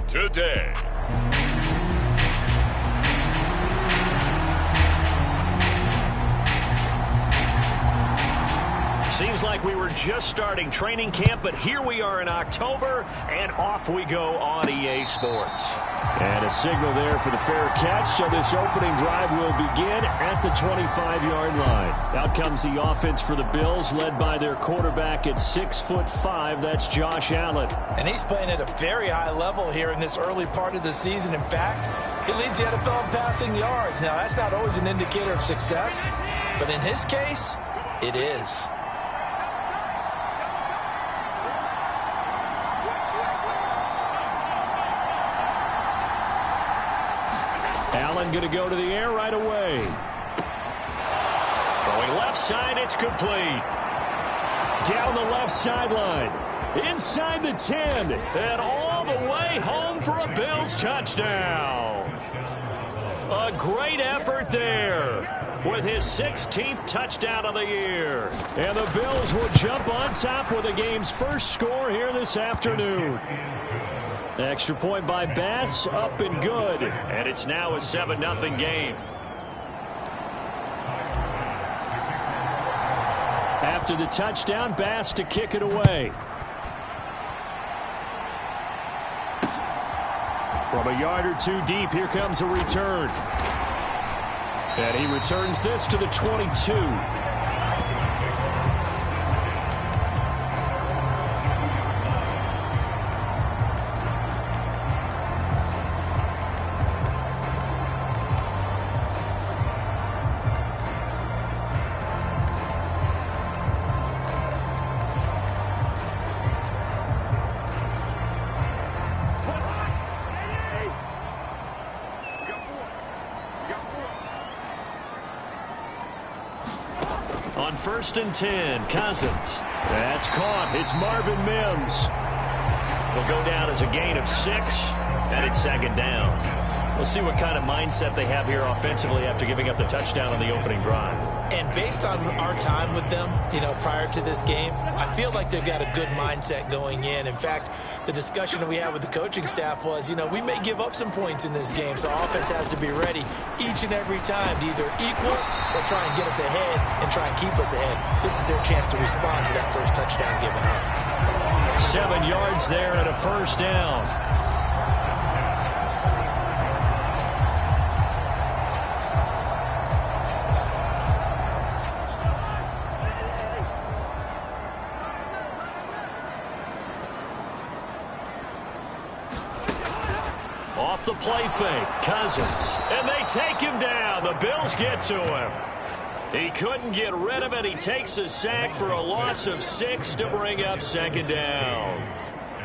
Today. Seems like we were just starting training camp, but here we are in October, and off we go on EA Sports. And a signal there for the fair catch, so this opening drive will begin at the 25-yard line. Out comes the offense for the Bills, led by their quarterback at 6'5". That's Josh Allen. And he's playing at a very high level here in this early part of the season. In fact, he leads the NFL in passing yards. Now, that's not always an indicator of success, but in his case, it is. Allen going to go to the air right away. Throwing left side, it's complete. Down the left sideline. Inside the 10. And all the way home for a Bills touchdown. A great effort there with his 16th touchdown of the year. And the Bills will jump on top with the game's first score here this afternoon. Extra point by Bass, up and good. And it's now a 7-0 game. After the touchdown, Bass to kick it away. From a yard or two deep, here comes a return. And he returns this to the 22. On 1st and 10, Cousins. That's caught. It's Marvin Mims. Will go down as a gain of 6, and it's 2nd down. We'll see what kind of mindset they have here offensively after giving up the touchdown on the opening drive. And based on our time with them, prior to this game, I feel like they've got a good mindset going in. In fact, the discussion that we had with the coaching staff was, we may give up some points in this game, so our offense has to be ready each and every time to either equal or try and get us ahead and try and keep us ahead. This is their chance to respond to that first touchdown given up. 7 yards there and a 1st down. Off the play fake, Cousins. And they take him down. The Bills get to him. He couldn't get rid of it. He takes a sack for a loss of 6 to bring up 2nd down.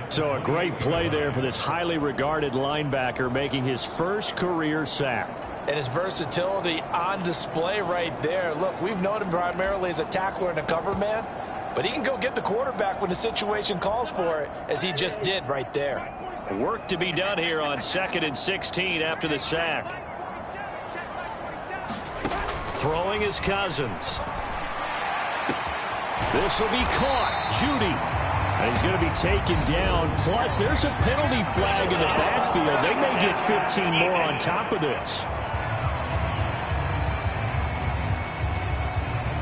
So a great play there for this highly regarded linebacker making his first career sack. And his versatility on display right there. Look, we've known him primarily as a tackler and a cover man, but he can go get the quarterback when the situation calls for it, as he just did right there. Work to be done here on 2nd and 16 after the sack. Throwing is Cousins. This will be caught. Judy. And he's going to be taken down. Plus, there's a penalty flag in the backfield. They may get 15 more on top of this.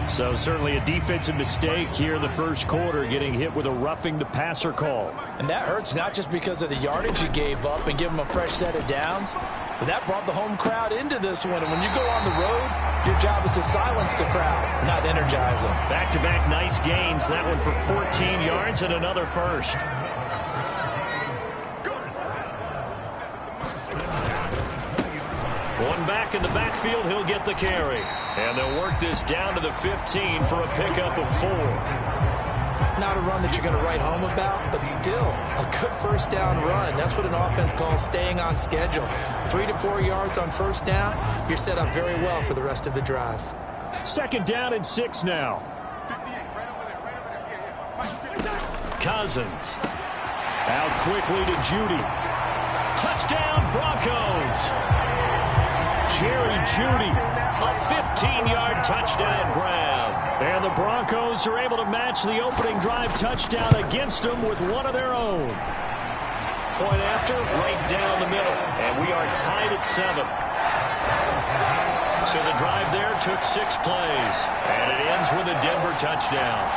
So certainly a defensive mistake here in the first quarter, getting hit with a roughing the passer call. And that hurts not just because of the yardage you gave up and give them a fresh set of downs, but that brought the home crowd into this one. And when you go on the road, your job is to silence the crowd, not energize them. Back-to-back nice gains. That one for 14 yards and another first. One back in the backfield, he'll get the carry. And they'll work this down to the 15 for a pickup of 4. Not a run that you're going to write home about, but still a good first down run. That's what an offense calls staying on schedule. 3 to 4 yards on first down, you're set up very well for the rest of the drive. 2nd down and 6 now. Cousins. Out quickly to Judy. Touchdown, Broncos. Jerry Judy, a 15-yard touchdown grab. And the Broncos are able to match the opening drive touchdown against them with one of their own. Point after, right down the middle. And we are tied at 7. So the drive there took 6 plays. And it ends with a Denver touchdown.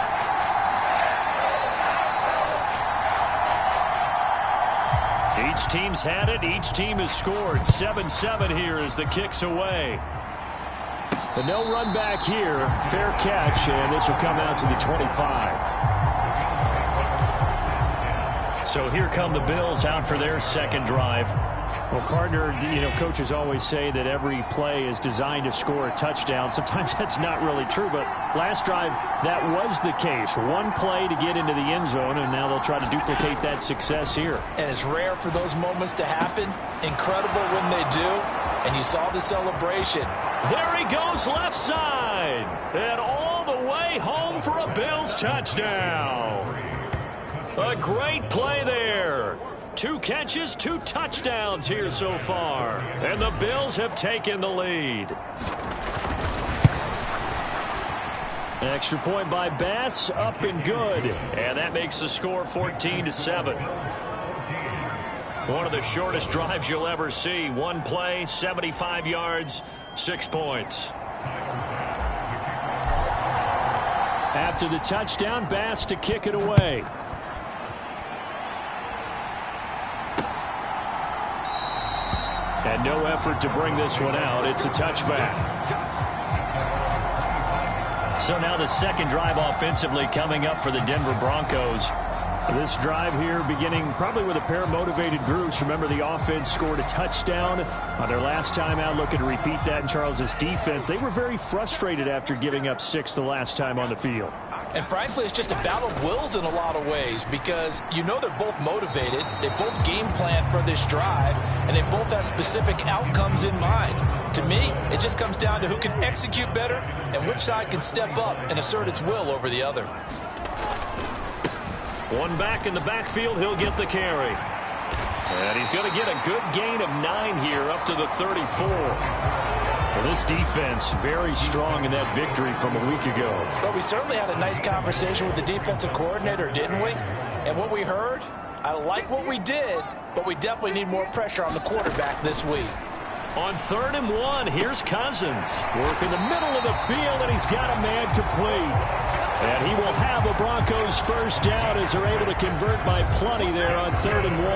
Each team's had it. Each team has scored. 7-7 here as the kick's away. But no run back here. Fair catch, and this will come out to the 25. So here come the Bills out for their second drive. Well, partner, coaches always say that every play is designed to score a touchdown. Sometimes that's not really true, but last drive, that was the case. One play to get into the end zone, and now they'll try to duplicate that success here. And it's rare for those moments to happen. Incredible when they do. And you saw the celebration. There he goes left side. And all the way home for a Bills touchdown. A great play there. 2 catches, 2 touchdowns here so far. And the Bills have taken the lead. Extra point by Bass, up and good. And that makes the score 14-7. One of the shortest drives you'll ever see. One play, 75 yards, 6 points. After the touchdown, Bass to kick it away. And no effort to bring this one out. It's a touchback. So now the second drive offensively coming up for the Denver Broncos. This drive here beginning probably with a pair of motivated groups. Remember, the offense scored a touchdown on their last time out, looking to repeat that in Charles's defense. They were very frustrated after giving up 6 the last time on the field. And frankly, it's just a battle of wills in a lot of ways because they're both motivated. They both game plan for this drive, and they both have specific outcomes in mind. To me, it just comes down to who can execute better and which side can step up and assert its will over the other. One back in the backfield, he'll get the carry. And he's going to get a good gain of 9 here up to the 34. Well, this defense very strong in that victory from a week ago. Well, we certainly had a nice conversation with the defensive coordinator, didn't we? And what we heard, I like what we did, but we definitely need more pressure on the quarterback this week. On 3rd and 1, here's Cousins. Work in the middle of the field, and he's got a man complete. And he will have the Broncos first down as they're able to convert by plenty there on 3rd and 1.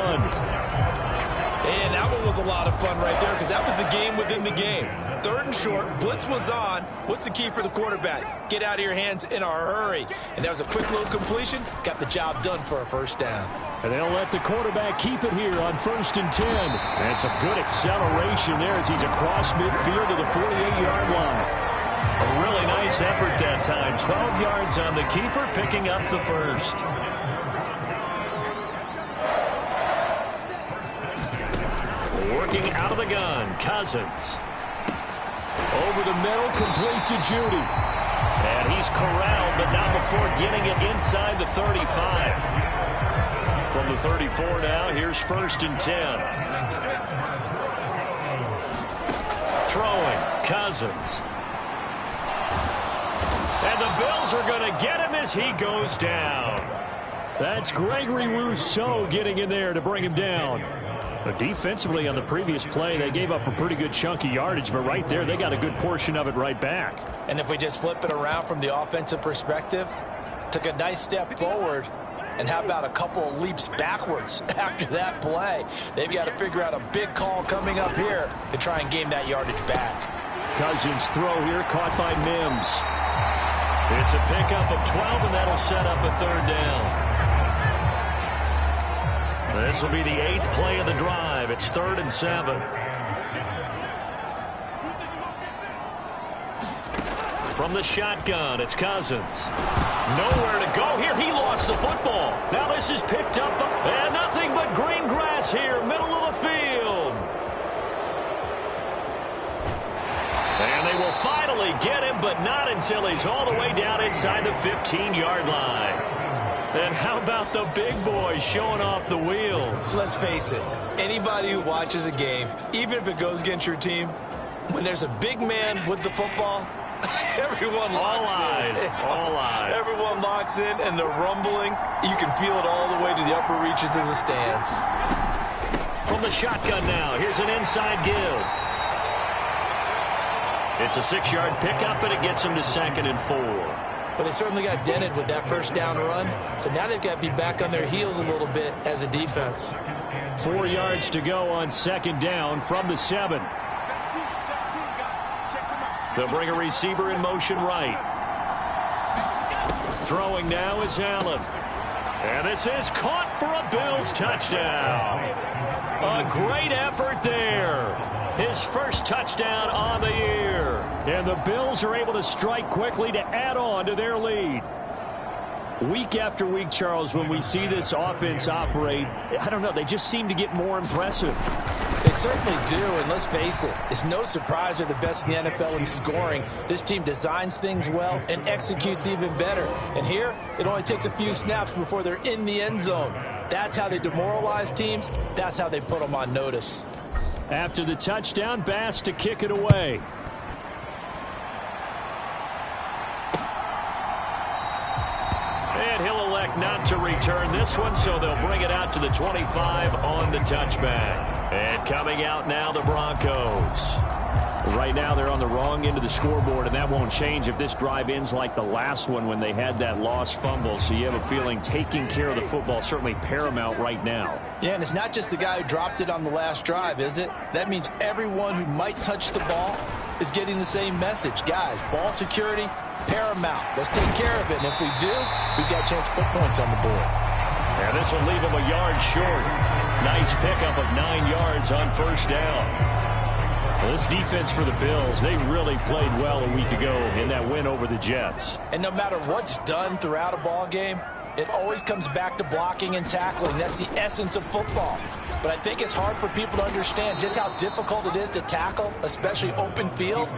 And that one was a lot of fun right there because that was the game within the game. 3rd and short, blitz was on. What's the key for the quarterback? Get out of your hands in a hurry. And that was a quick little completion. Got the job done for a first down. And they'll let the quarterback keep it here on 1st and 10. And some good acceleration there as he's across midfield to the 48-yard line. A really nice effort that time. 12 yards on the keeper, picking up the first. Working out of the gun, Cousins. Over the middle, complete to Judy. And he's corralled, but not before getting it inside the 35. From the 34 now, here's 1st and 10. Throwing, Cousins. And the Bills are going to get him as he goes down. That's Gregory Rousseau getting in there to bring him down. But defensively on the previous play, they gave up a pretty good chunk of yardage, but right there, they got a good portion of it right back. And if we just flip it around from the offensive perspective, took a nice step forward, and how about a couple of leaps backwards after that play? They've got to figure out a big call coming up here to try and gain that yardage back. Cousins' throw here caught by Mims. It's a pickup of 12, and that'll set up a 3rd down. This will be the 8th play of the drive. It's 3rd and 7. From the shotgun, it's Cousins. Nowhere to go here. He lost the football. Now this is picked up, and nothing but green grass here, middle of the field. And they will finally get him, but not until he's all the way down inside the 15-yard line. And how about the big boys showing off the wheels? Let's face it, anybody who watches a game, even if it goes against your team, when there's a big man with the football, Everyone locks in. All eyes. Everyone locks in, and the rumbling, you can feel it all the way to the upper reaches of the stands. From the shotgun now, here's an inside give. It's a 6-yard pickup, and it gets them to 2nd and 4. Well, they certainly got dented with that first down run, so now they've got to be back on their heels a little bit as a defense. 4 yards to go on 2nd down from the 7. They'll bring a receiver in motion right. Throwing now is Allen. And this is caught for a Bills touchdown. A great effort there. His first touchdown on the year. And the Bills are able to strike quickly to add on to their lead. Week after week, Charles, when we see this offense operate, I don't know, they just seem to get more impressive. They certainly do, and let's face it, it's no surprise they're the best in the NFL in scoring. This team designs things well and executes even better. And here, it only takes a few snaps before they're in the end zone. That's how they demoralize teams. That's how they put them on notice. After the touchdown, Bass to kick it away. And he'll elect not to return this one, so they'll bring it out to the 25 on the touchback. And coming out now, the Broncos. Right now, they're on the wrong end of the scoreboard, and that won't change if this drive ends like the last one when they had that lost fumble. So you have a feeling taking care of the football is certainly paramount right now. Yeah, and it's not just the guy who dropped it on the last drive, is it? That means everyone who might touch the ball is getting the same message. Guys, ball security, paramount. Let's take care of it, and if we do, we've got a chance to put points on the board. And this will leave them a yard short. Nice pickup of 9 yards on first down. Well, this defense for the Bills, they really played well a week ago in that win over the Jets. And no matter what's done throughout a ball game, it always comes back to blocking and tackling. That's the essence of football. But I think it's hard for people to understand just how difficult it is to tackle, especially open field.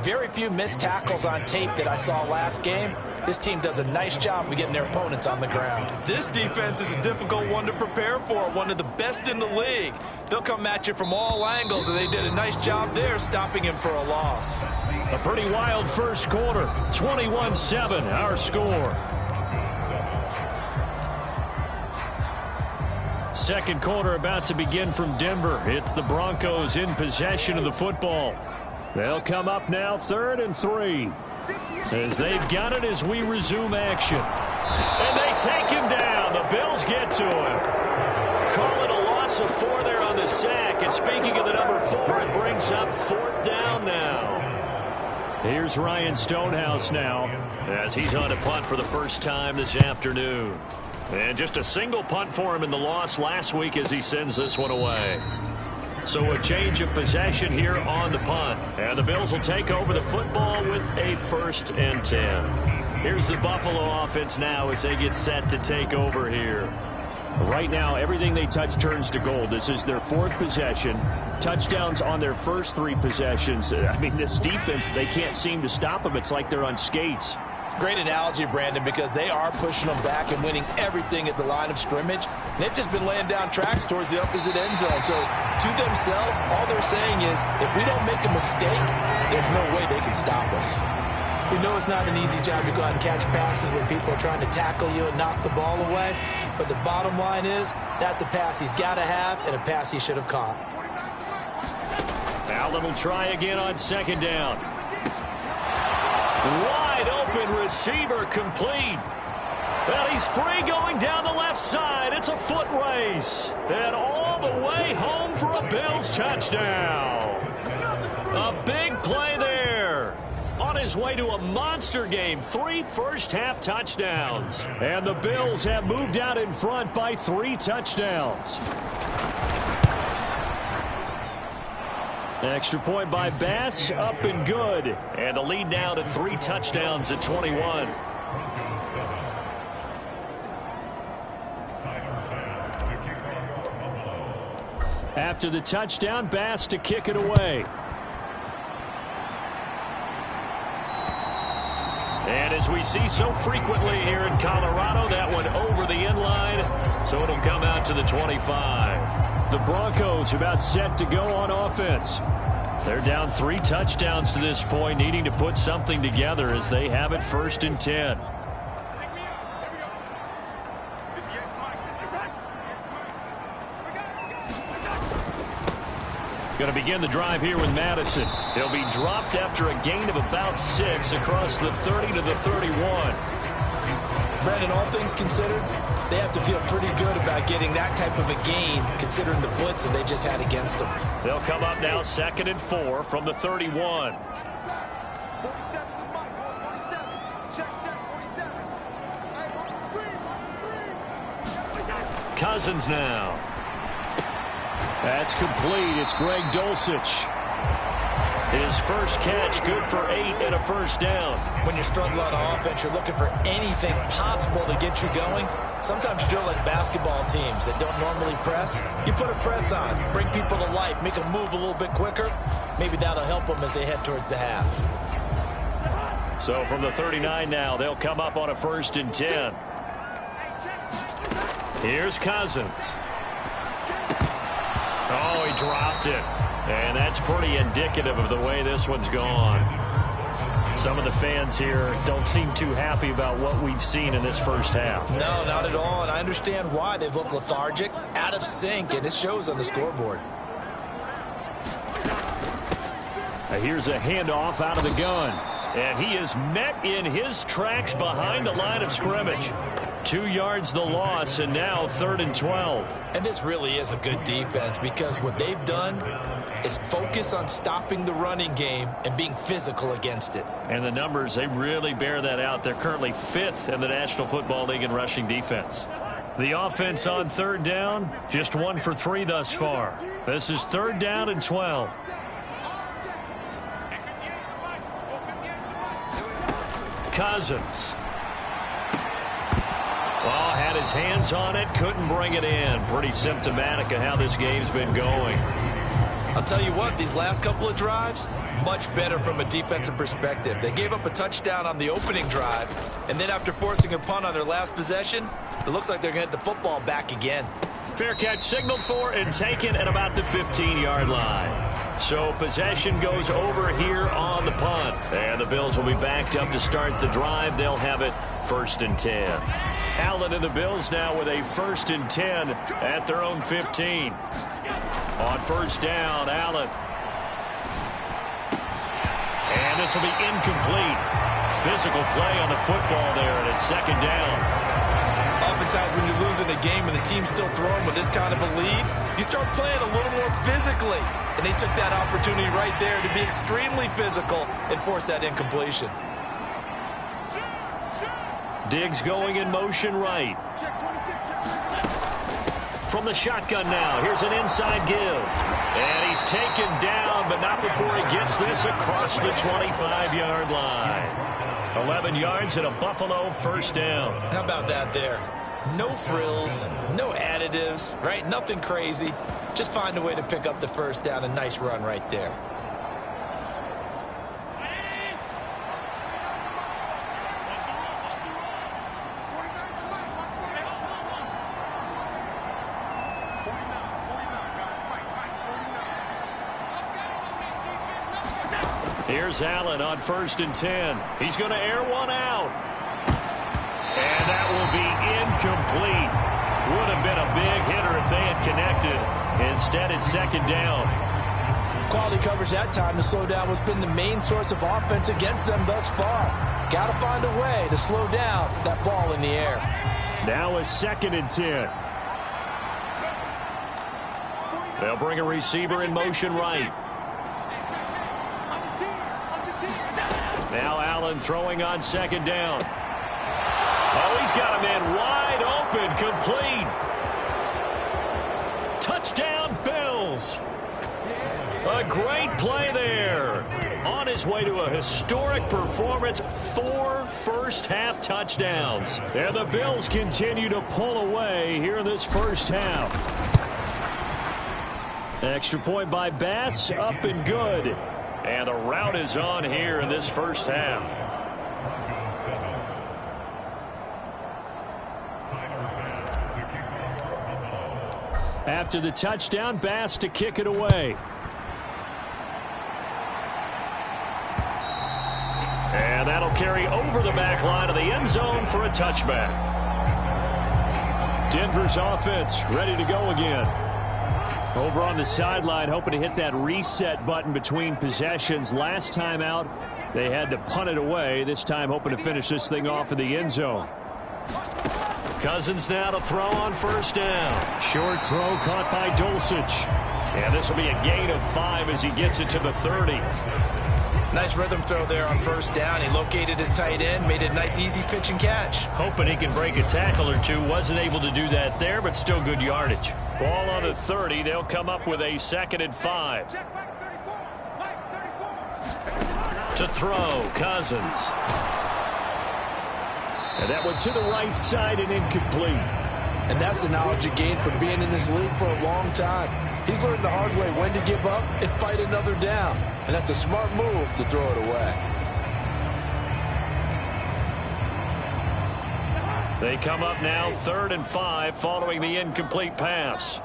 Very few missed tackles on tape that I saw last game. This team does a nice job of getting their opponents on the ground. This defense is a difficult one to prepare for, one of the best in the league. They'll come at you from all angles, and they did a nice job there stopping him for a loss. A pretty wild first quarter. 21-7, our score. Second quarter about to begin from Denver. It's the Broncos in possession of the football. They'll come up now 3rd and 3. As they've got it as we resume action. And they take him down. The Bills get to him. Call it a loss of 4 there on the sack. And speaking of the number 4, it brings up 4th down now. Here's Ryan Stonehouse now, as he's on a punt for the first time this afternoon. And just a single punt for him in the loss last week as he sends this one away. So a change of possession here on the punt. And the Bills will take over the football with a 1st and 10. Here's the Buffalo offense now as they get set to take over here. Right now, everything they touch turns to gold. This is their 4th possession. Touchdowns on their first 3 possessions. I mean, this defense, they can't seem to stop them. It's like they're on skates. Great analogy, Brandon, because they are pushing them back and winning everything at the line of scrimmage. And they've just been laying down tracks towards the opposite end zone. So to themselves, all they're saying is, if we don't make a mistake, there's no way they can stop us. We know it's not an easy job to go out and catch passes when people are trying to tackle you and knock the ball away. But the bottom line is, that's a pass he's got to have and a pass he should have caught. Allen will try again on 2nd down. Wide open receiver complete. Well, he's free going down the left side. It's a foot race. And all the way home for a Bills touchdown. A big play there. On his way to a monster game. 3 first-half touchdowns. And the Bills have moved out in front by 3 touchdowns. Extra point by Bass, up and good. And the lead now to 3 touchdowns at 21. After the touchdown, Bass to kick it away. And as we see so frequently here in Colorado, that one over the end line, so it'll come out to the 25. The Broncos about set to go on offense. They're down 3 touchdowns to this point, needing to put something together as they have it 1st and 10. Going to begin the drive here with Madison. He'll be dropped after a gain of about 6 across the 30 to the 31. Brandon, all things considered, they have to feel pretty good about getting that type of a gain considering the blitz that they just had against them. They'll come up now 2nd and 4 from the 31. Cousins now. That's complete. It's Greg Dulcich. His first catch, good for 8 and a first down. When you're struggling on offense, you're looking for anything possible to get you going. Sometimes you do it like basketball teams that don't normally press. You put a press on, bring people to life, make them move a little bit quicker. Maybe that'll help them as they head towards the half. So from the 39 now, they'll come up on a 1st and 10. Here's Cousins. Oh, he dropped it. And that's pretty indicative of the way this one's gone. Some of the fans here don't seem too happy about what we've seen in this first half. No, not at all. And I understand why. They've looked lethargic, out of sync, and it shows on the scoreboard. Here's a handoff out of the gun. And he is met in his tracks behind the line of scrimmage. 2 yards the loss, and now 3rd and 12. And this really is a good defense because what they've done is focus on stopping the running game and being physical against it. And the numbers, they really bear that out. They're currently 5th in the National Football League in rushing defense. The offense on 3rd down, just 1 for 3 thus far. This is 3rd down and 12. Cousins. Well, had his hands on it, couldn't bring it in. Pretty symptomatic of how this game's been going. I'll tell you what, these last couple of drives, much better from a defensive perspective. They gave up a touchdown on the opening drive, and then after forcing a punt on their last possession, it looks like they're going to get the football back again. Fair catch signaled for and taken at about the 15-yard line. So possession goes over here on the punt. And the Bills will be backed up to start the drive. They'll have it 1st and 10. Allen and the Bills now with a 1st and 10 at their own 15. On 1st down, Allen. And this will be incomplete. Physical play on the football there, and it's 2nd down. Oftentimes when you're losing a game and the team's still throwing with this kind of a lead, you start playing a little more physically. And they took that opportunity right there to be extremely physical and force that incompletion. Diggs going in motion right. From the shotgun now, here's an inside give. And he's taken down, but not before he gets this across the 25-yard line. 11 yards and a Buffalo 1st down. How about that there? No frills, no additives, right? Nothing crazy. Just find a way to pick up the 1st down. A nice run right there. Here's Allen on 1st and 10. He's going to air one out. And that will be incomplete. Would have been a big hitter if they had connected. Instead, it's 2nd down. Quality coverage that time to slow down what's been the main source of offense against them thus far. Got to find a way to slow down that ball in the air. Now a 2nd and 10. They'll bring a receiver in motion right. Now Allen throwing on 2nd down. Oh, he's got him in wide open, complete. Touchdown, Bills. A great play there. On his way to a historic performance, 4 first-half touchdowns. And the Bills continue to pull away here in this first half. Extra point by Bass, up and good. And the rout is on here in this first half. After the touchdown, Bass to kick it away. carry over the back line of the end zone for a touchback. Denver's offense ready to go again. Over on the sideline, hoping to hit that reset button between possessions. Last time out, they had to punt it away. This time, hoping to finish this thing off in the end zone. Cousins now to throw on first down. Short throw caught by Dulcich. And this will be a gain of 5 as he gets it to the 30. Nice rhythm throw there on first down. He located his tight end, made it a nice, easy pitch and catch. Hoping he can break a tackle or two. Wasn't able to do that there, but still good yardage. Ball on the 30. They'll come up with a 2nd and 5. To throw, Cousins. And that one to the right side and incomplete. And that's the knowledge you gained from being in this league for a long time. He's learned the hard way when to give up and fight another down. And that's a smart move to throw it away. They come up now 3rd and 5 following the incomplete pass.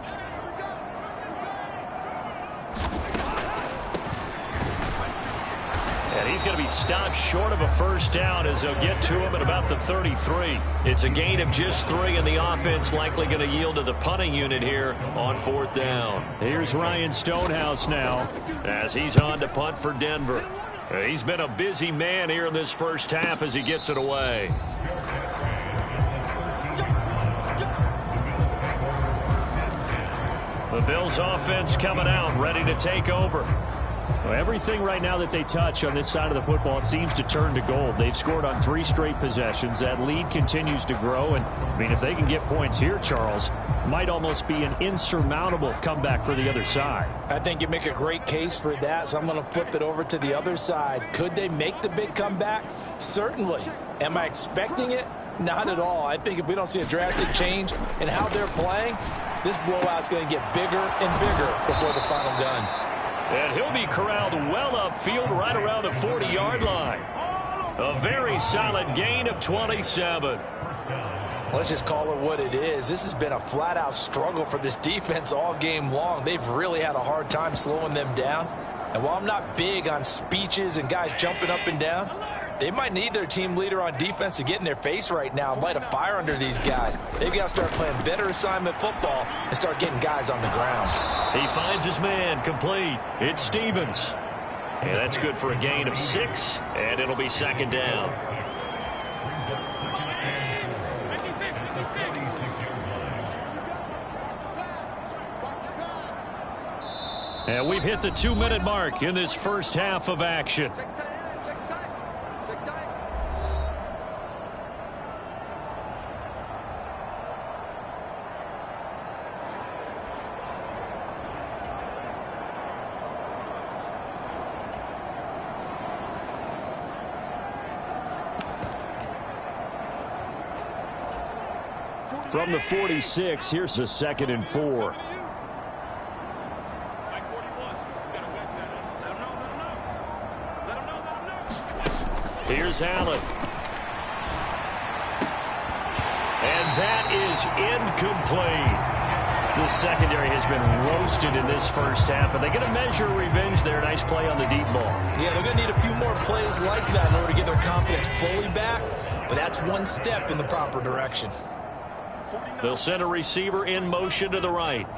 And he's going to be stopped short of a first down as they'll get to him at about the 33. It's a gain of just 3, and the offense likely going to yield to the punting unit here on 4th down. Here's Ryan Stonehouse now as he's on to punt for Denver. He's been a busy man here in this first half as he gets it away. The Bills offense coming out, ready to take over. Well, everything right now that they touch on this side of the football, it seems to turn to gold. They've scored on 3 straight possessions. That lead continues to grow. And, I mean, if they can get points here, Charles, might almost be an insurmountable comeback for the other side. I think you make a great case for that, so I'm going to flip it over to the other side. Could they make the big comeback? Certainly. Am I expecting it? Not at all. I think if we don't see a drastic change in how they're playing, this blowout's going to get bigger and bigger before the final gun. And he'll be corralled well upfield right around the 40-yard line. A very solid gain of 27. Let's just call it what it is. This has been a flat-out struggle for this defense all game long. They've really had a hard time slowing them down. And while I'm not big on speeches and guys jumping up and down, they might need their team leader on defense to get in their face right now and light a fire under these guys. They've got to start playing better assignment football and start getting guys on the ground. He finds his man complete. It's Stevens. And that's good for a gain of 6, and it'll be 2nd down. And we've hit the 2-minute mark in this first half of action. From the 46, here's a 2nd and 4. Here's Allen. And that is incomplete. The secondary has been roasted in this first half, but they're going to measure revenge there. Nice play on the deep ball. Yeah, they're going to need a few more plays like that in order to get their confidence fully back, but that's one step in the proper direction. They'll send a receiver in motion to the right.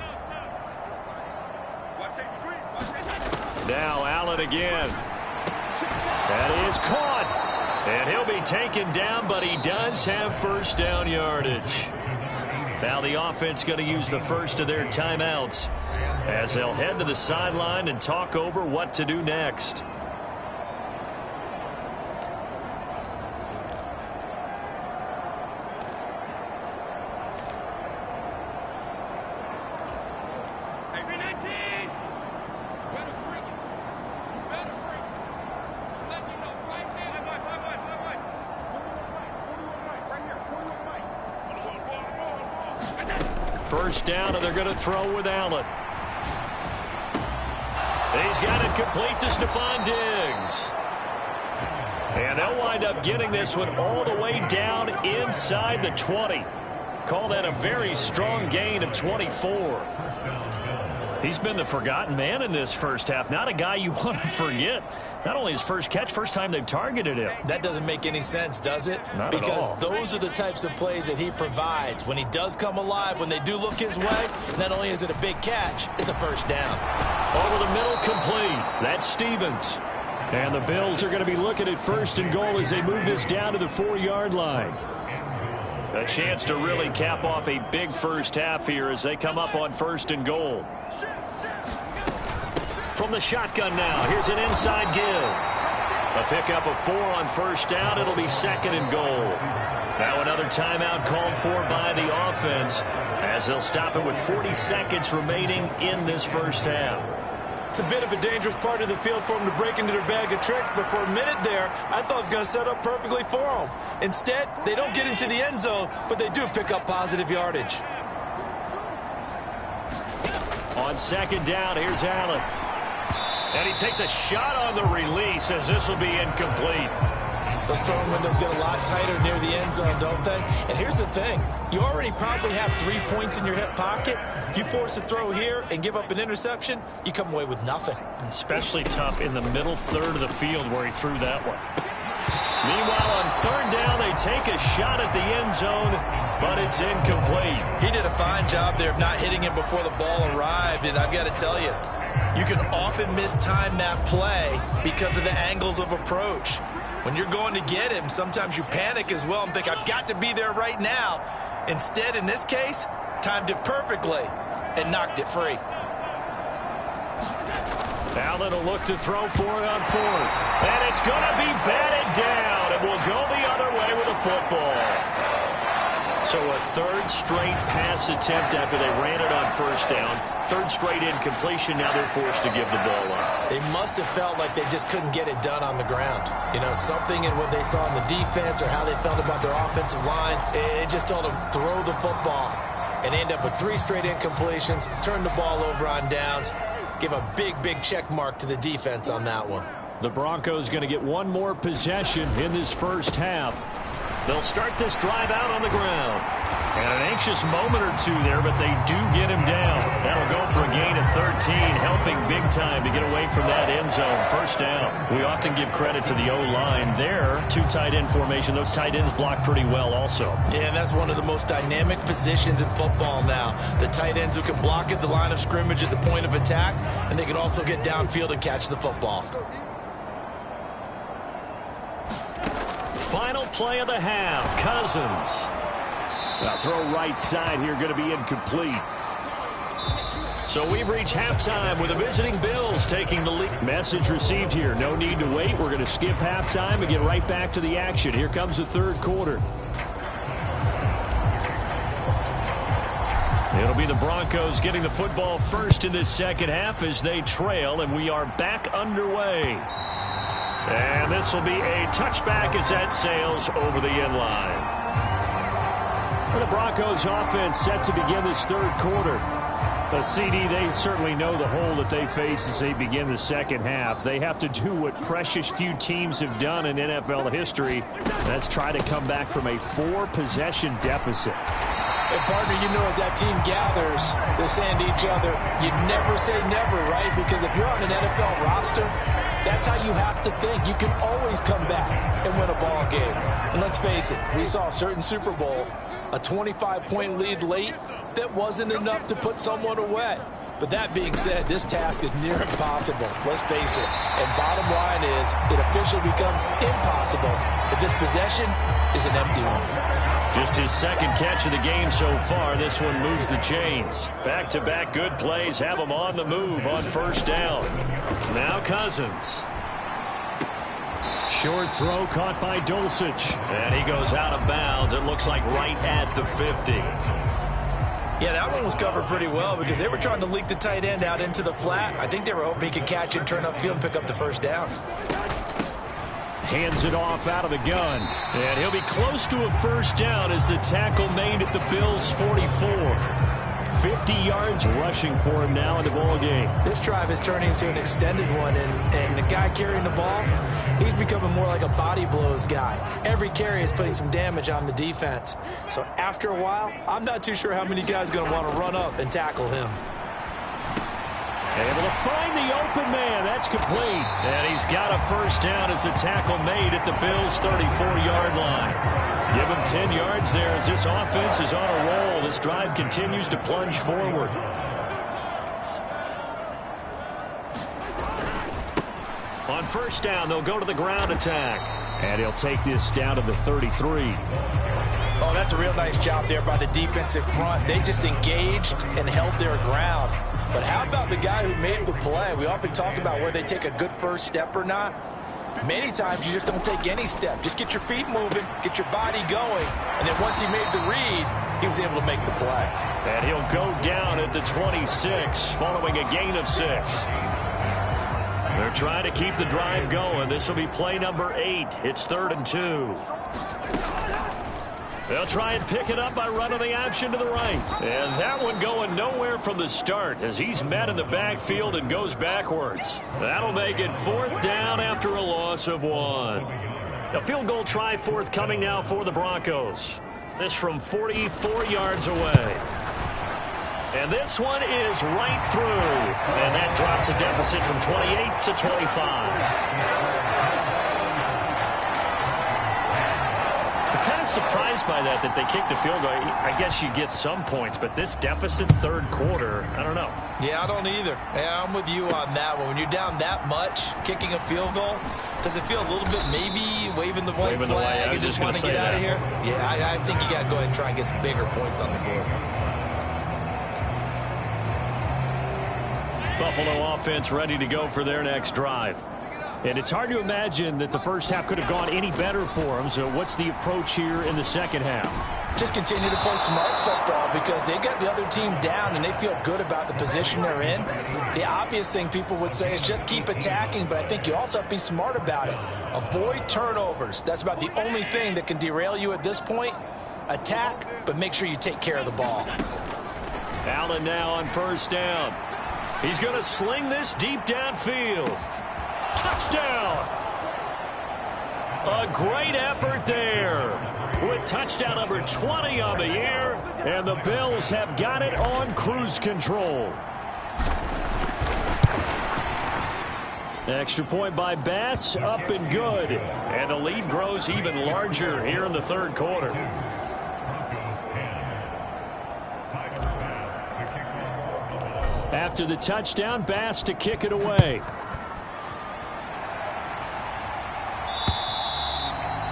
Now Allen again. That is caught. And he'll be taken down, but he does have first down yardage. Now the offense going to use the first of their timeouts as they'll head to the sideline and talk over what to do next. First down, and they're going to throw with Allen. He's got it complete to Stephon Diggs. And they'll wind up getting this one all the way down inside the 20. Call that a very strong gain of 24. He's been the forgotten man in this first half. Not a guy you want to forget. Not only his first catch, first time they've targeted him. That doesn't make any sense, does it? Not because at all. Those are the types of plays that he provides. When he does come alive, when they do look his way, not only is it a big catch, it's a first down. Over the middle, complete. That's Stevens. And the Bills are going to be looking at first and goal as they move this down to the 4-yard line. A chance to really cap off a big first half here as they come up on first and goal. From the shotgun now, here's an inside give. A pickup of 4 on first down. It'll be second and goal. Now another timeout called for by the offense as they'll stop it with 40 seconds remaining in this first half. It's a bit of a dangerous part of the field for them to break into their bag of tricks, but for a minute there, I thought it was going to set up perfectly for them. Instead, they don't get into the end zone, but they do pick up positive yardage. On second down, here's Allen. And he takes a shot on the release as this will be incomplete. Those throwing windows get a lot tighter near the end zone, don't they? And here's the thing. You already probably have 3 points in your hip pocket. You force a throw here and give up an interception, you come away with nothing. Especially tough in the middle third of the field where he threw that one. Meanwhile, on third down, they take a shot at the end zone, but it's incomplete. He did a fine job there of not hitting him before the ball arrived, and I've got to tell you, you can often mistime that play because of the angles of approach. When you're going to get him, sometimes you panic as well and think, I've got to be there right now. Instead, in this case, timed it perfectly and knocked it free. Allen will look to throw for it on fourth. And it's going to be batted down. It will go the other way with a football. So a third straight pass attempt after they ran it on first down. Third straight incompletion. Now they're forced to give the ball up. They must have felt like they just couldn't get it done on the ground. You know, something in what they saw in the defense or how they felt about their offensive line, it just told them throw the football. And end up with 3 straight incompletions, turn the ball over on downs, give a big, big check mark to the defense on that one. The Broncos going to get one more possession in this first half. They'll start this drive out on the ground. And an anxious moment or two there, but they do get him down. That'll go for a gain of 13, helping big time to get away from that end zone. First down. We often give credit to the O-line there. 2 tight end formation. Those tight ends block pretty well also. Yeah, and that's one of the most dynamic positions in football now. The tight ends who can block at the line of scrimmage at the point of attack, and they can also get downfield and catch the football. Final play of the half. Cousins. Now throw right side here, going to be incomplete. So we've reached halftime with the visiting Bills taking the lead. Message received here. No need to wait. We're going to skip halftime and get right back to the action. Here comes the third quarter. It'll be the Broncos getting the football first in this second half as they trail, and we are back underway. And this will be a touchback as that sails over the end line. For the Broncos offense set to begin this third quarter. A CD, they certainly know the hole that they face as they begin the second half. They have to do what precious few teams have done in NFL history. That's try to come back from a 4-possession deficit. Hey, partner, you know as that team gathers, they're saying to each other, you never say never, right? Because if you're on an NFL roster, that's how you have to think. You can always come back and win a ball game. And let's face it, we saw a certain Super Bowl, a 25-point lead late that wasn't enough to put someone away. But that being said, this task is near impossible. Let's face it. And bottom line is, it officially becomes impossible if this possession is an empty one. Just his second catch of the game so far. This one moves the chains. Back-to-back good plays have him on the move on first down. Now Cousins. Short throw caught by Dulcich. And he goes out of bounds. It looks like right at the 50. Yeah, that one was covered pretty well because they were trying to leak the tight end out into the flat. I think they were hoping he could catch and turn upfield and pick up the first down. Hands it off out of the gun. And he'll be close to a first down as the tackle made at the Bills' 44. 50 yards rushing for him now in the ball game. This drive is turning into an extended one, and the guy carrying the ball, he's becoming more like a body blows guy. Every carry is putting some damage on the defense. So after a while, I'm not too sure how many guys are going to want to run up and tackle him. Able to find the open man. That's complete. And he's got a first down as a tackle made at the Bills' 34-yard line. Give him 10 yards there as this offense is on a roll. This drive continues to plunge forward. On first down, they'll go to the ground attack. And he'll take this down to the 33. Oh, that's a real nice job there by the defensive front. They just engaged and held their ground. But how about the guy who made the play? We often talk about whether they take a good first step or not. Many times you just don't take any step. Just get your feet moving, get your body going, and then once he made the read, he was able to make the play. And he'll go down at the 26 following a gain of 6. They're trying to keep the drive going. This will be play number 8. It's 3rd and 2. They'll try and pick it up by running the option to the right. And that one going nowhere from the start as he's met in the backfield and goes backwards. That'll make it 4th down after a loss of 1. A field goal try forthcoming now for the Broncos. This from 44 yards away. And this one is right through. And that drops a deficit from 28 to 25. Kind of surprised by that they kicked the field goal. I guess you get some points, but this deficit 3rd quarter, I don't know. Yeah, I don't either. Yeah, I'm with you on that one. When you're down that much, kicking a field goal, does it feel a little bit maybe waving the white flag and just want to get out of here? Yeah, I think you got to go ahead and try and get some bigger points on the board. Buffalo offense ready to go for their next drive. And it's hard to imagine that the first half could have gone any better for them. So what's the approach here in the second half? Just continue to play smart football because they got the other team down and they feel good about the position they're in. The obvious thing people would say is just keep attacking, but I think you also have to be smart about it. Avoid turnovers. That's about the only thing that can derail you at this point. Attack, but make sure you take care of the ball. Allen now on first down. He's going to sling this deep downfield. Touchdown! A great effort there with touchdown number 20 on the year, and the Bills have got it on cruise control. Extra point by Bass, up and good. And the lead grows even larger here in the 3rd quarter. After the touchdown, Bass to kick it away.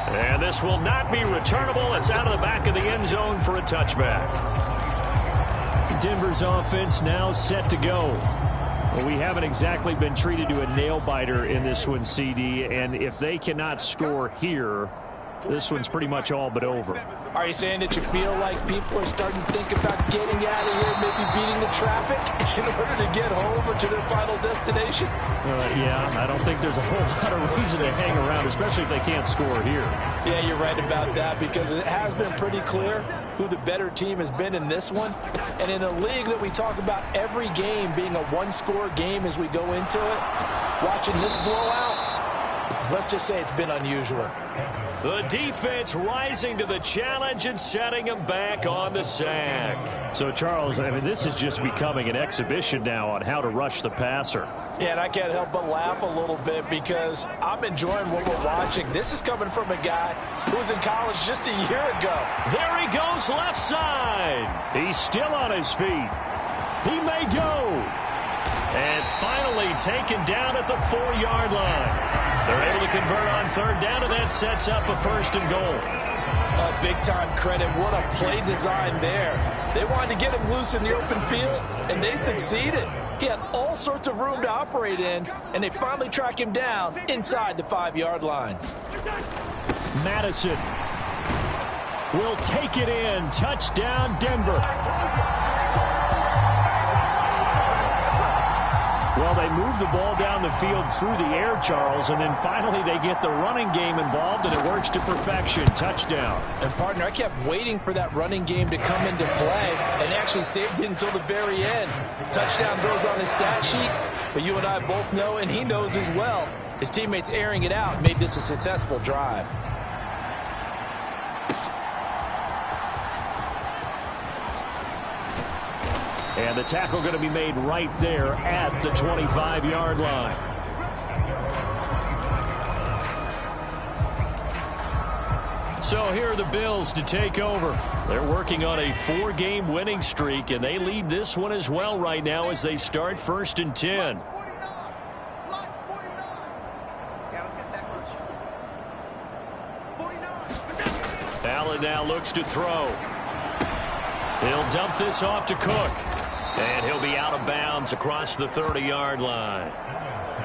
And this will not be returnable. It's out of the back of the end zone for a touchback. Denver's offense now set to go. Well, we haven't exactly been treated to a nail-biter in this one, CD. And if they cannot score here, this one's pretty much all but over. Are you saying that you feel like people are starting to think about getting out of here, maybe beating the traffic in order to get home or to their final destination? Yeah, I don't think there's a whole lot of reason to hang around, especially if they can't score here. Yeah, you're right about that because it has been pretty clear who the better team has been in this one. And in a league that we talk about every game being a one-score game as we go into it, watching this blowout, let's just say it's been unusual. The defense rising to the challenge and setting them back on the sack. So, Charles, I mean, this is just becoming an exhibition now on how to rush the passer. Yeah, and I can't help but laugh a little bit because I'm enjoying what we're watching. This is coming from a guy who was in college just a year ago. There he goes, left side. He's still on his feet. He may go. And finally taken down at the 4-yard line. They're able to convert on 3rd down, and that sets up a 1st and goal. Big-time credit. What a play design there. They wanted to get him loose in the open field, and they succeeded. He had all sorts of room to operate in, and they finally track him down inside the 5-yard line. Madison will take it in. Touchdown, Denver. Well, they move the ball down the field through the air, Charles, and then finally they get the running game involved, and it works to perfection. Touchdown. And, partner, I kept waiting for that running game to come into play and actually saved it until the very end. Touchdown goes on his stat sheet, but you and I both know, and he knows as well, his teammates airing it out made this a successful drive. And the tackle going to be made right there at the 25-yard line. So here are the Bills to take over. They're working on a 4-game winning streak, and they lead this one as well right now as they start 1st and 10. Allen now looks to throw. He'll dump this off to Cook. And he'll be out of bounds across the 30-yard line.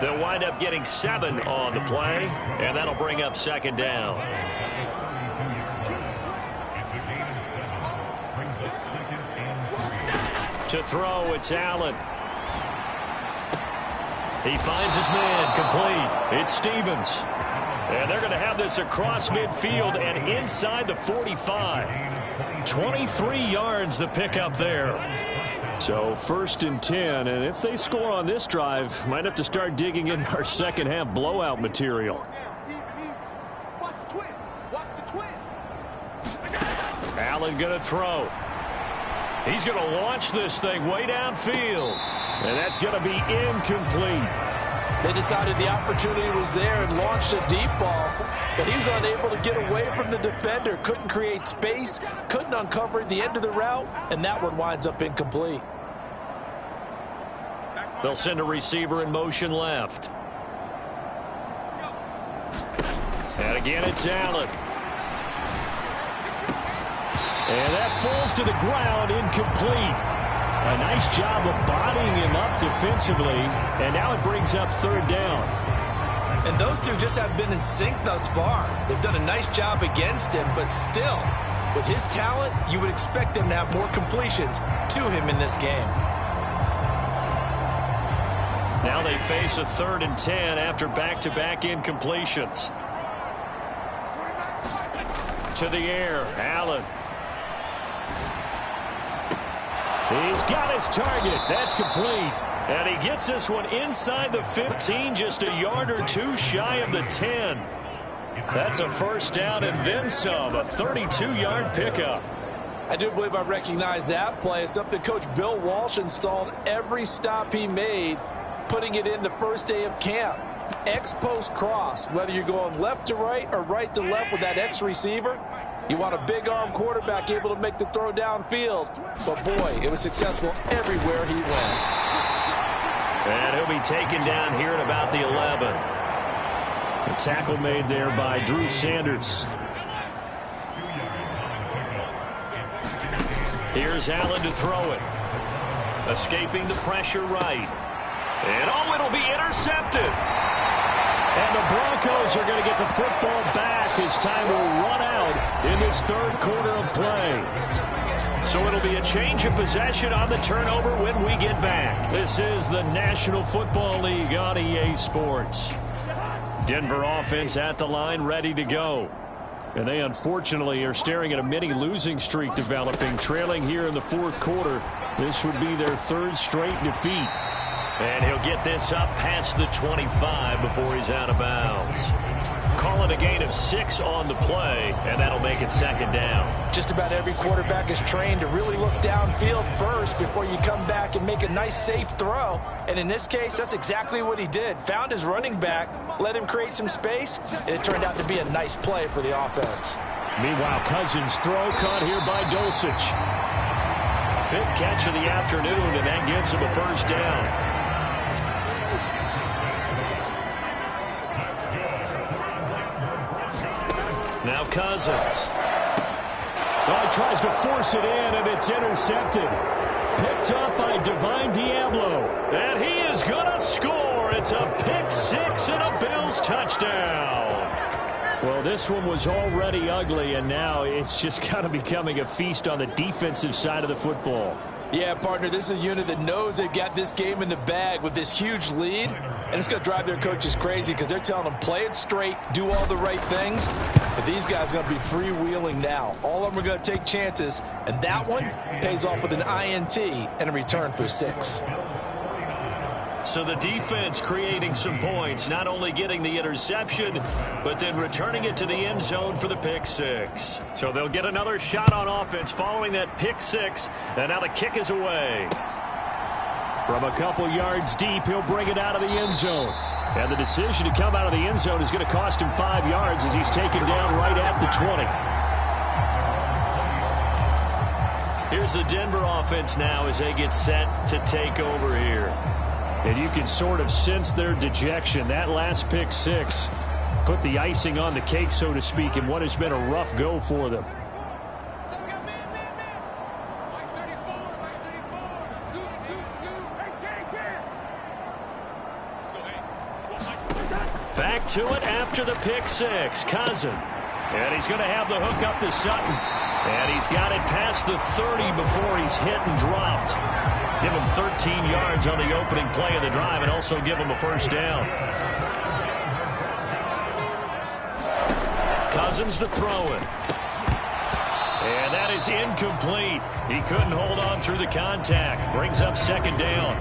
They'll wind up getting 7 on the play, and that'll bring up 2nd down. To throw, it's Allen. He finds his man, complete. It's Stevens. And they're going to have this across midfield and inside the 45. 23 yards the pickup there. So 1st and 10, and if they score on this drive, might have to start digging in our second half blowout material. Allen going to throw. He's going to launch this thing way downfield. And that's going to be incomplete. They decided the opportunity was there and launched a deep ball, but he was unable to get away from the defender, couldn't create space, couldn't uncover the end of the route, and that one winds up incomplete. They'll send a receiver in motion left. And again, it's Allen. And that falls to the ground, incomplete. A nice job of bodying him up defensively, and now it brings up 3rd down. And those two just have been in sync thus far. They've done a nice job against him, but still, with his talent, you would expect them to have more completions to him in this game. Now they face a 3rd and 10 after back-to-back incompletions. To the air, Allen. He's got his target. That's complete. And he gets this one inside the 15, just a yard or two shy of the 10. That's a 1st down and then some, a 32-yard pickup. I do believe I recognize that play. It's something Coach Bill Walsh installed every stop he made, putting it in the first day of camp. X-post cross, whether you're going left to right or right to left with that X receiver. You want a big-arm quarterback able to make the throw downfield. But, boy, it was successful everywhere he went. And he'll be taken down here at about the 11. The tackle made there by Drew Sanders. Here's Allen to throw it. Escaping the pressure right. And, oh, it'll be intercepted. And the Broncos are going to get the football back as time will run out in this 3rd quarter of play. So it'll be a change of possession on the turnover when we get back. This is the National Football League on EA Sports. Denver offense at the line, ready to go. And they unfortunately are staring at a mini losing streak developing, trailing here in the 4th quarter. This would be their 3rd straight defeat. And he'll get this up past the 25 before he's out of bounds. Call it a gain of 6 on the play, and that'll make it 2nd down. Just about every quarterback is trained to really look downfield first before you come back and make a nice, safe throw. And in this case, that's exactly what he did. Found his running back, let him create some space, and it turned out to be a nice play for the offense. Meanwhile, Cousins' throw caught here by Dulcich. 5th catch of the afternoon, and that gets him a 1st down. Now Cousins. Well, he tries to force it in, and it's intercepted. Picked up by Divine Diablo. And he is going to score. It's a pick 6 and a Bills touchdown. Well, this one was already ugly, and now it's just kind of becoming a feast on the defensive side of the football. Yeah, partner, this is a unit that knows they've got this game in the bag with this huge lead, and it's going to drive their coaches crazy because they're telling them play it straight, do all the right things. But these guys are going to be freewheeling now. All of them are going to take chances, and that one pays off with an INT and a return for 6. So the defense creating some points, not only getting the interception, but then returning it to the end zone for the pick six. So they'll get another shot on offense following that pick six, and now the kick is away. From a couple yards deep, he'll bring it out of the end zone. And the decision to come out of the end zone is going to cost him 5 yards as he's taken down right at the 20. Here's the Denver offense now as they get set to take over here. And you can sort of sense their dejection. That last pick six put the icing on the cake, so to speak, in what has been a rough go for them. Back to it after the pick six. Cousin. And he's going to have the hook up to Sutton. And he's got it past the 30 before he's hit and dropped. Give him 13 yards on the opening play of the drive and also give him a first down. Cousins to throw it. And that is incomplete. He couldn't hold on through the contact. Brings up second down.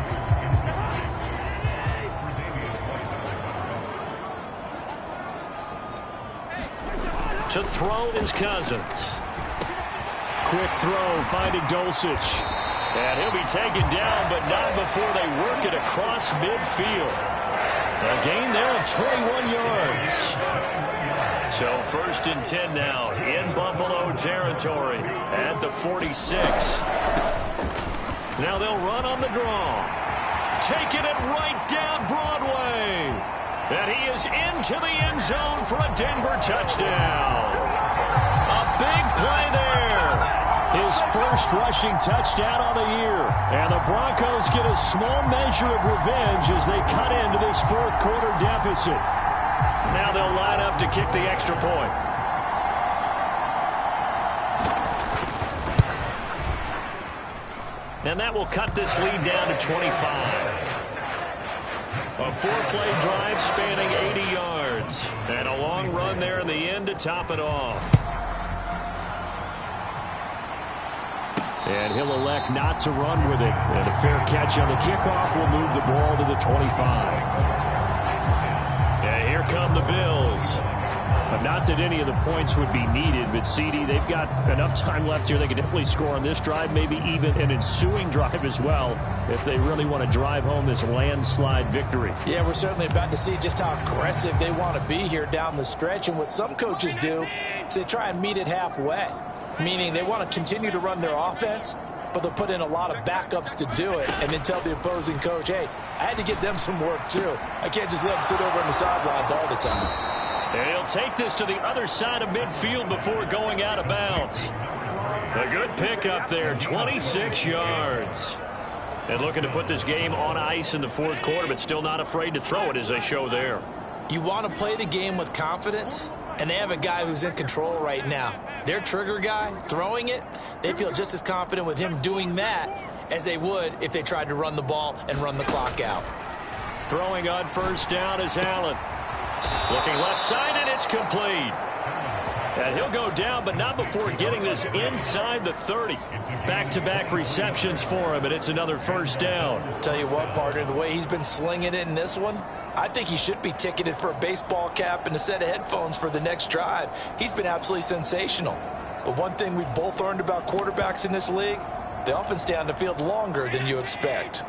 To throw is Cousins. Quick throw, finding Dulcich. And he'll be taken down, but not before they work it across midfield. A gain there of 21 yards. So 1st and 10 now in Buffalo territory at the 46. Now they'll run on the draw. Taking it right down Broadway. And he is into the end zone for a Denver touchdown. A big play there. His first rushing touchdown on the year. And the Broncos get a small measure of revenge as they cut into this fourth quarter deficit. Now they'll line up to kick the extra point. And that will cut this lead down to 25. A 4-play drive spanning 80 yards. And a long run there in the end to top it off. And he'll elect not to run with it. And a fair catch on the kickoff will move the ball to the 25. And here come the Bills. But not that any of the points would be needed, but CD, they've got enough time left here. They can definitely score on this drive, maybe even an ensuing drive as well, if they really want to drive home this landslide victory. Yeah, we're certainly about to see just how aggressive they want to be here down the stretch. And what some coaches do is they try and meet it halfway, meaning they want to continue to run their offense, but they'll put in a lot of backups to do it and then tell the opposing coach, hey, I had to get them some work too. I can't just let them sit over on the sidelines all the time. And he'll take this to the other side of midfield before going out of bounds. A good pickup there, 26 yards. And looking to put this game on ice in the fourth quarter, but still not afraid to throw it as they show there. You want to play the game with confidence, and they have a guy who's in control right now. Their trigger guy, throwing it, they feel just as confident with him doing that as they would if they tried to run the ball and run the clock out. Throwing on first down is Allen. Looking left side, and it's complete. And he'll go down, but not before getting this inside the 30. Back-to-back receptions for him, and it's another first down. Tell you what, partner, the way he's been slinging it in this one, I think he should be ticketed for a baseball cap and a set of headphones for the next drive. He's been absolutely sensational. But one thing we've both learned about quarterbacks in this league, they often stay on the field longer than you expect.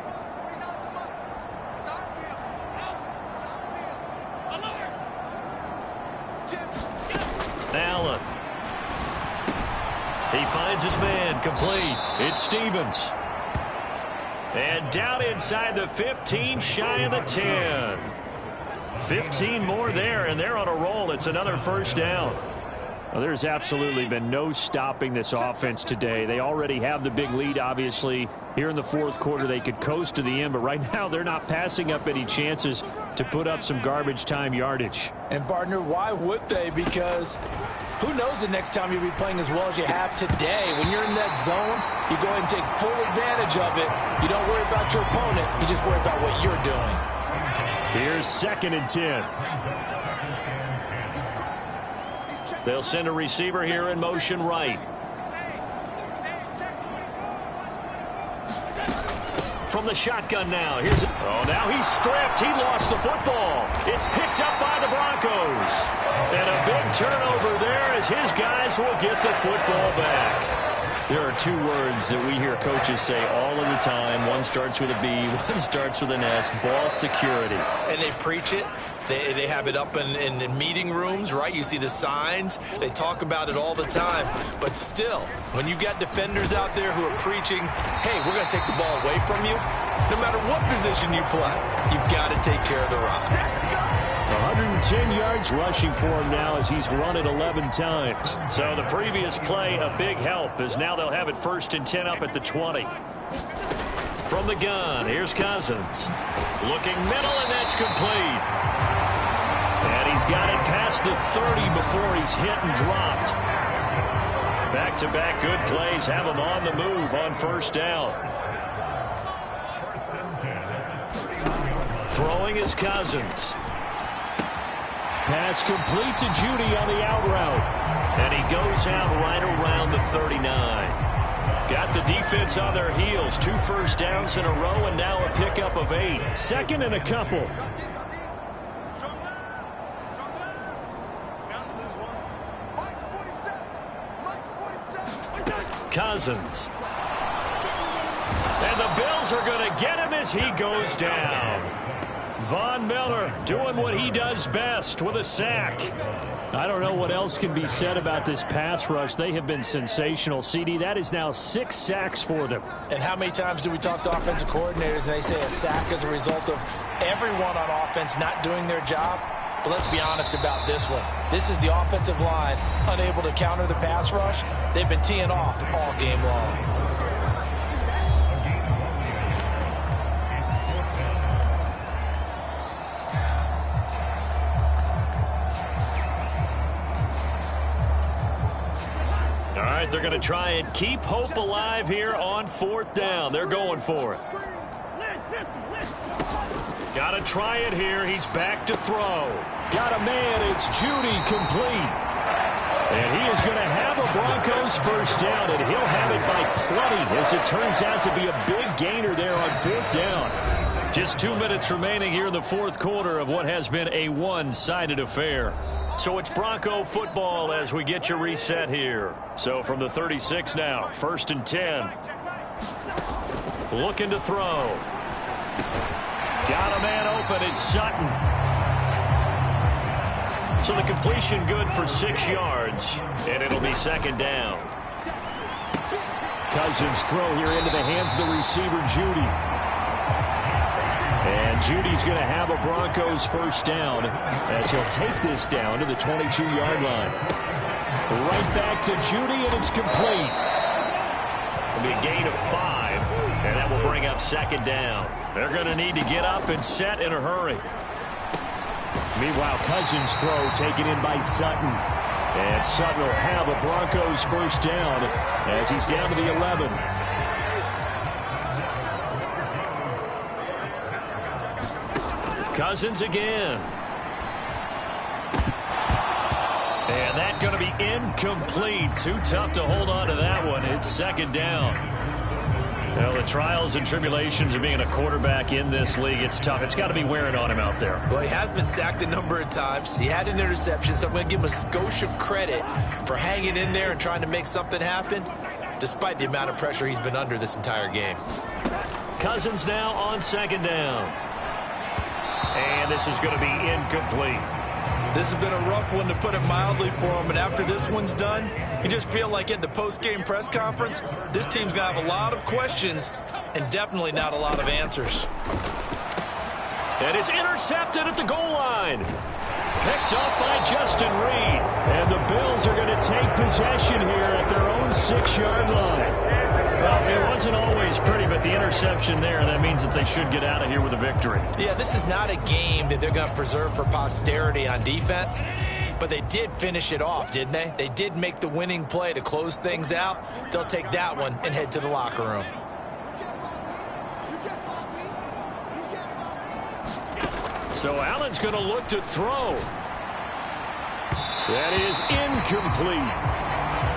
Allen. He finds his man, complete. It's Stevens. And down inside the 15, shy of the 10. 15 more there, and they're on a roll. It's another first down. Well, there's absolutely been no stopping this offense today. They already have the big lead, obviously. Here in the fourth quarter, they could coast to the end, but right now they're not passing up any chances to put up some garbage time yardage. And, partner, why would they? Because who knows the next time you'll be playing as well as you have today. When you're in that zone, you go ahead and take full advantage of it. You don't worry about your opponent. You just worry about what you're doing. Here's 2nd and 10. They'll send a receiver here in motion right. from the shotgun now. Oh, now he's stripped. He lost the football. It's picked up by the Broncos. And a big turnover there as his guys will get the football back. There are two words that we hear coaches say all of the time. One starts with a B, one starts with an S, ball security. And they preach it. They have it up in meeting rooms, right? You see the signs. They talk about it all the time. But still, when you got defenders out there who are preaching, hey, we're going to take the ball away from you, no matter what position you play, you've got to take care of the rock. 110 yards rushing for him now as he's run it 11 times. So the previous play, a big help, as now they'll have it 1st and 10 up at the 20. From the gun, here's Cousins. Looking middle, and that's complete. And he's got it past the 30 before he's hit and dropped. Back-to-back good plays have him on the move on 1st down. Throwing is Cousins. Pass complete to Judy on the out route. And he goes out right around the 39. Got the defense on their heels. 2 first downs in a row, and now a pickup of 8. 2nd and a couple. Cousins. And the Bills are going to get him as he goes down. Von Miller doing what he does best with a sack. I don't know what else can be said about this pass rush. They have been sensational. CD, that is now 6 sacks for them. And how many times do we talk to offensive coordinators and they say a sack is a result of everyone on offense not doing their job? But let's be honest about this one. This is the offensive line unable to counter the pass rush. They've been teeing off all game long. They're going to try and keep hope alive here on 4th down. They're going for it. Got to try it here. He's back to throw. Got a man. It's Judy complete. And he is going to have a Broncos 1st down, and he'll have it by plenty as it turns out to be a big gainer there on 4th down. Just 2 minutes remaining here in the 4th quarter of what has been a one-sided affair. So it's Bronco football as we get you reset here. So from the 36 now, 1st and 10. Looking to throw. Got a man open. It's Sutton. So the completion good for 6 yards, and it'll be 2nd down. Cousins throw here into the hands of the receiver, Judy. And Judy's going to have a Broncos 1st down as he'll take this down to the 22-yard line. Right back to Judy, and it's complete. It'll be a gain of 5, and that will bring up 2nd down. They're going to need to get up and set in a hurry. Meanwhile, Cousins' throw taken in by Sutton. And Sutton will have a Broncos 1st down as he's down to the 11. Cousins again. And that's going to be incomplete. Too tough to hold on to that one. It's 2nd down. Well, the trials and tribulations of being a quarterback in this league, it's tough. It's got to be wearing on him out there. Well, he has been sacked a number of times. He had an interception, so I'm going to give him a skosh of credit for hanging in there and trying to make something happen, despite the amount of pressure he's been under this entire game. Cousins now on 2nd down. And this is going to be incomplete. This has been a rough one, to put it mildly, for him. And after this one's done, you just feel like at the post-game press conference, this team's going to have a lot of questions and definitely not a lot of answers. And it's intercepted at the goal line. Picked up by Justin Reed. And the Bills are going to take possession here at their own 6-yard line. Well, it wasn't always pretty, but the interception there, that means that they should get out of here with a victory. Yeah, this is not a game that they're going to preserve for posterity on defense, but they did finish it off, didn't they? They did make the winning play to close things out. They'll take that one and head to the locker room. So Allen's going to look to throw. That is incomplete.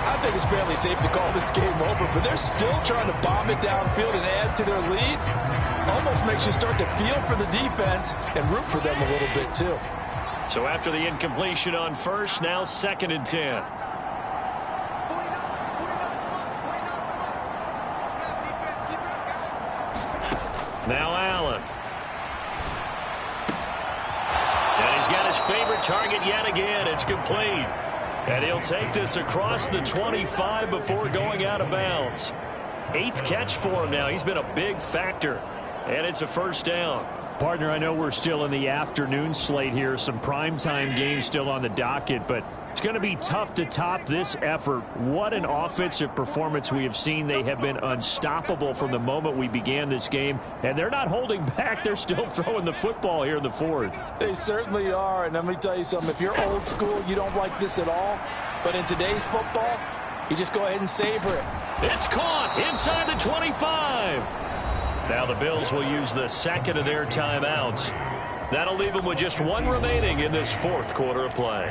I think it's fairly safe to call this game over, but they're still trying to bomb it downfield and add to their lead. Almost makes you start to feel for the defense and root for them a little bit, too. So after the incompletion on first, now 2nd and 10. Now Allen. And he's got his favorite target yet again. It's complete. And he'll take this across the 25 before going out of bounds. 8th catch for him now. He's been a big factor. And it's a first down. Partner, I know we're still in the afternoon slate here. Some primetime games still on the docket, but it's going to be tough to top this effort. What an offensive performance we have seen. They have been unstoppable from the moment we began this game, and they're not holding back. They're still throwing the football here in the 4th. They certainly are, and let me tell you something. If you're old school, you don't like this at all, but in today's football, you just go ahead and savor it. It's caught inside the 25. Now the Bills will use the 2nd of their timeouts. That'll leave them with just 1 remaining in this 4th quarter of play.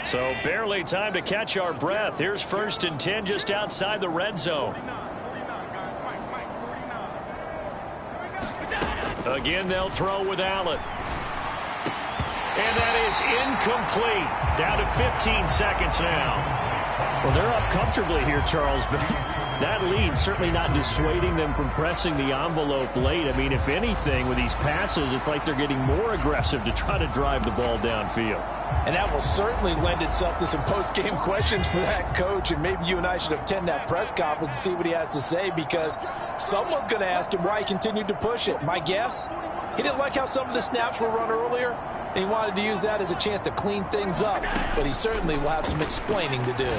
So barely time to catch our breath. Here's 1st and 10 just outside the red zone. Again, they'll throw with Allen. And that is incomplete. Down to 15 seconds now. Well, they're up comfortably here, Charles, but that lead certainly not dissuading them from pressing the envelope late. I mean, if anything, with these passes, it's like they're getting more aggressive to try to drive the ball downfield. And that will certainly lend itself to some post-game questions for that coach, and maybe you and I should attend that press conference and see what he has to say, because someone's going to ask him why he continued to push it. My guess, he didn't like how some of the snaps were run earlier, and he wanted to use that as a chance to clean things up, but he certainly will have some explaining to do.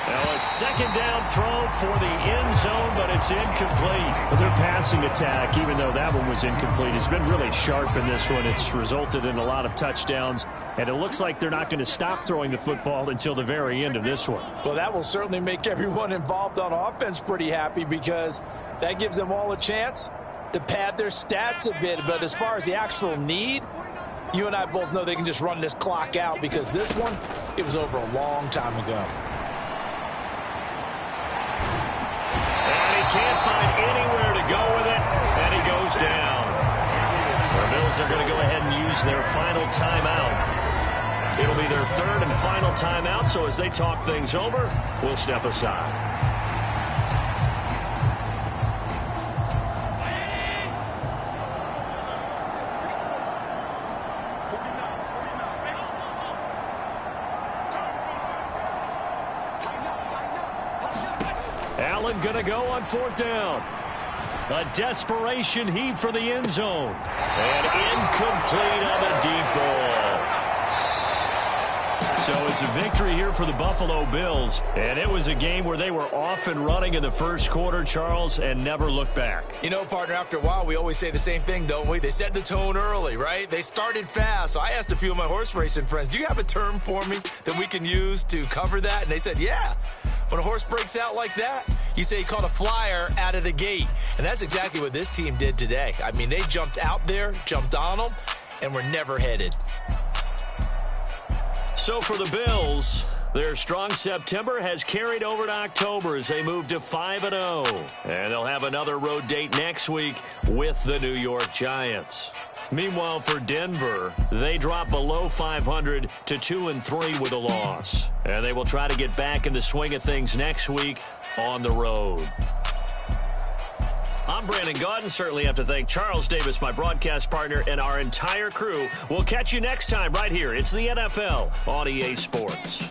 Now a 2nd down throw for the end zone, but it's incomplete. But their passing attack, even though that one was incomplete, has been really sharp in this one. It's resulted in a lot of touchdowns, and it looks like they're not going to stop throwing the football until the very end of this one. Well, that will certainly make everyone involved on offense pretty happy, because that gives them all a chance to pad their stats a bit. But as far as the actual need, you and I both know they can just run this clock out, because this one, it was over a long time ago. And he can't find anywhere to go with it, and he goes down. The Bills are going to go ahead and use their final timeout. It'll be their 3rd and final timeout, so as they talk things over, we'll step aside. Allen going to go on 4th down. A desperation heave for the end zone. And incomplete on the deep ball. So it's a victory here for the Buffalo Bills. And it was a game where they were off and running in the 1st quarter, Charles, and never looked back. You know, partner, after a while, we always say the same thing, don't we? They set the tone early, right? They started fast. So I asked a few of my horse racing friends, do you have a term for me that we can use to cover that? And they said, yeah. When a horse breaks out like that, you say he caught a flyer out of the gate. And that's exactly what this team did today. I mean, they jumped out there, jumped on them, and were never headed. So for the Bills, their strong September has carried over to October as they move to 5-0. And they'll have another road date next week with the New York Giants. Meanwhile, for Denver, they drop below 500 to 2-3 with a loss. And they will try to get back in the swing of things next week on the road. I'm Brandon Gaudin. Certainly have to thank Charles Davis, my broadcast partner, and our entire crew. We'll catch you next time right here. It's the NFL on EA Sports.